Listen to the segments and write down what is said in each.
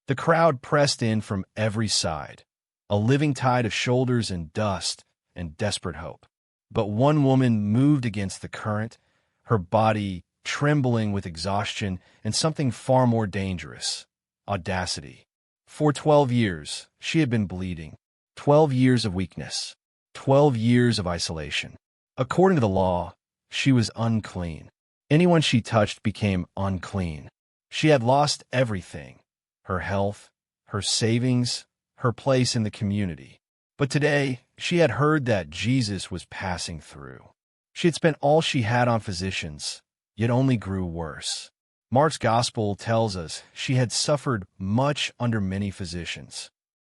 The crowd pressed in from every side, a living tide of shoulders and dust and desperate hope. But one woman moved against the current, her body trembling with exhaustion and something far more dangerous: audacity. For 12 years, she had been bleeding. 12 years of weakness. 12 years of isolation. According to the law, she was unclean. Anyone she touched became unclean. She had lost everything: her health, her savings, her place in the community. But today, she had heard that Jesus was passing through. She had spent all she had on physicians, yet only grew worse. Mark's gospel tells us she had suffered much under many physicians.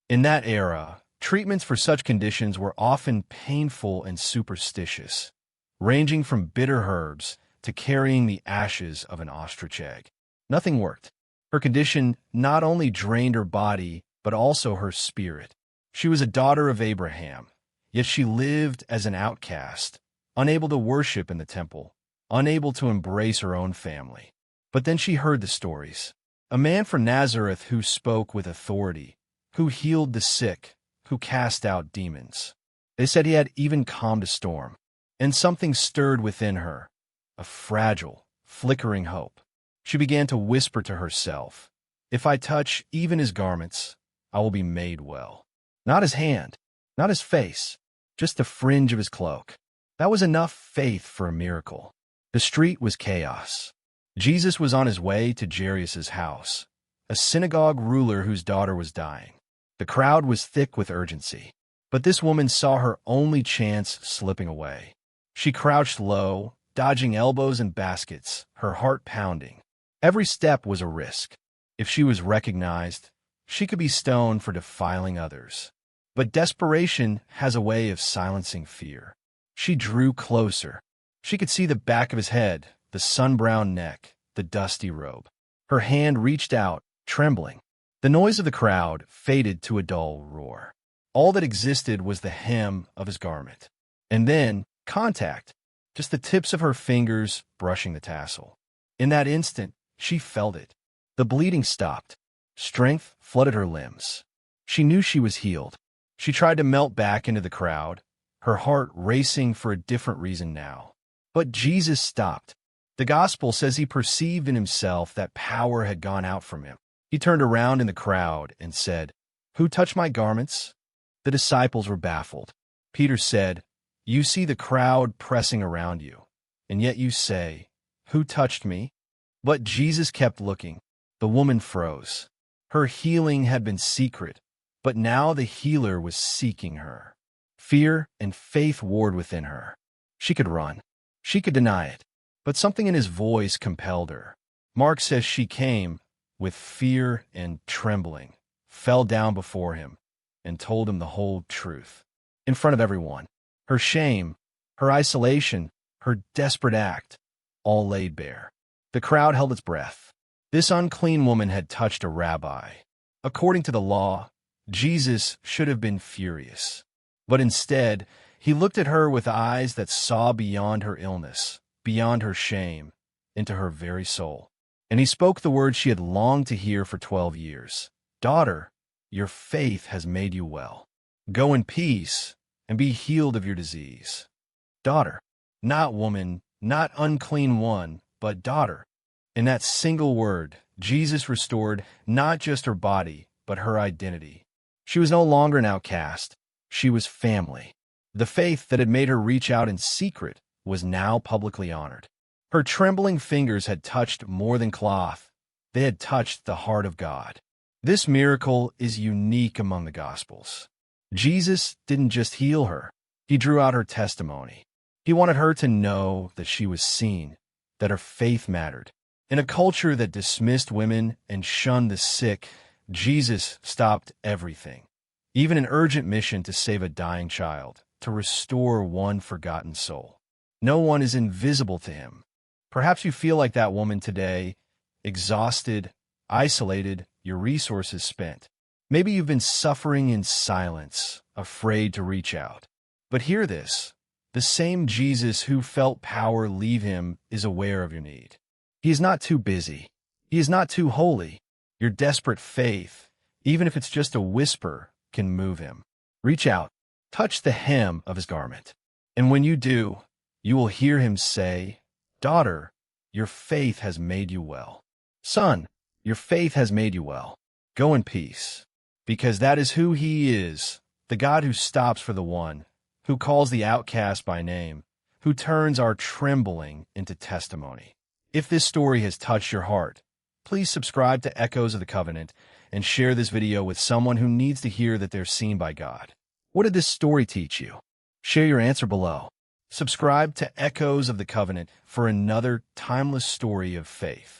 In that era, treatments for such conditions were often painful and superstitious, ranging from bitter herbs to carrying the ashes of an ostrich egg. Nothing worked. Her condition not only drained her body, but also her spirit. She was a daughter of Abraham, yet she lived as an outcast, unable to worship in the temple, unable to embrace her own family. But then she heard the stories. A man from Nazareth who spoke with authority, who healed the sick, who cast out demons. They said he had even calmed a storm. And something stirred within her, a fragile, flickering hope. She began to whisper to herself, "If I touch even his garments, I will be made well." Not his hand, not his face, just the fringe of his cloak. That was enough faith for a miracle. The street was chaos. Jesus was on his way to Jairus' house, a synagogue ruler whose daughter was dying. The crowd was thick with urgency. But this woman saw her only chance slipping away. She crouched low, dodging elbows and baskets, her heart pounding. Every step was a risk. If she was recognized, she could be stoned for defiling others. But desperation has a way of silencing fear. She drew closer. She could see the back of his head, the sun-browned neck, the dusty robe. Her hand reached out, trembling. The noise of the crowd faded to a dull roar. All that existed was the hem of his garment. And then, contact, just the tips of her fingers brushing the tassel. In that instant, she felt it. The bleeding stopped. Strength flooded her limbs. She knew she was healed. She tried to melt back into the crowd, her heart racing for a different reason now. But Jesus stopped. The gospel says he perceived in himself that power had gone out from him. He turned around in the crowd and said, "Who touched my garments?" The disciples were baffled. Peter said, "You see the crowd pressing around you, and yet you say, 'Who touched me?'" But Jesus kept looking. The woman froze. Her healing had been secret, but now the healer was seeking her. Fear and faith warred within her. She could run. She could deny it. But something in his voice compelled her. Mark says she came with fear and trembling, fell down before him, and told him the whole truth. In front of everyone. Her shame, her isolation, her desperate act, all laid bare. The crowd held its breath. This unclean woman had touched a rabbi. According to the law, Jesus should have been furious. But instead, he looked at her with eyes that saw beyond her illness, beyond her shame, into her very soul. And he spoke the words she had longed to hear for 12 years. "Daughter, your faith has made you well. Go in peace and be healed of your disease." Daughter, not woman, not unclean one, but daughter. In that single word, Jesus restored not just her body, but her identity. She was no longer an outcast. She was family. The faith that had made her reach out in secret was now publicly honored. Her trembling fingers had touched more than cloth. They had touched the heart of God. This miracle is unique among the Gospels. Jesus didn't just heal her. He drew out her testimony. He wanted her to know that she was seen, that her faith mattered. In a culture that dismissed women and shunned the sick, Jesus stopped everything, even an urgent mission to save a dying child, to restore one forgotten soul. No one is invisible to him. Perhaps you feel like that woman today, exhausted, isolated, your resources spent. Maybe you've been suffering in silence, afraid to reach out. But hear this. The same Jesus who felt power leave him is aware of your need. He is not too busy. He is not too holy. Your desperate faith, even if it's just a whisper, can move him. Reach out, touch the hem of his garment. And when you do, you will hear him say, "Daughter, your faith has made you well. Son, your faith has made you well. Go in peace." Because that is who he is, the God who stops for the one, who calls the outcast by name, who turns our trembling into testimony. If this story has touched your heart, please subscribe to Echoes of the Covenant and share this video with someone who needs to hear that they're seen by God. What did this story teach you? Share your answer below. Subscribe to Echoes of the Covenant for another timeless story of faith.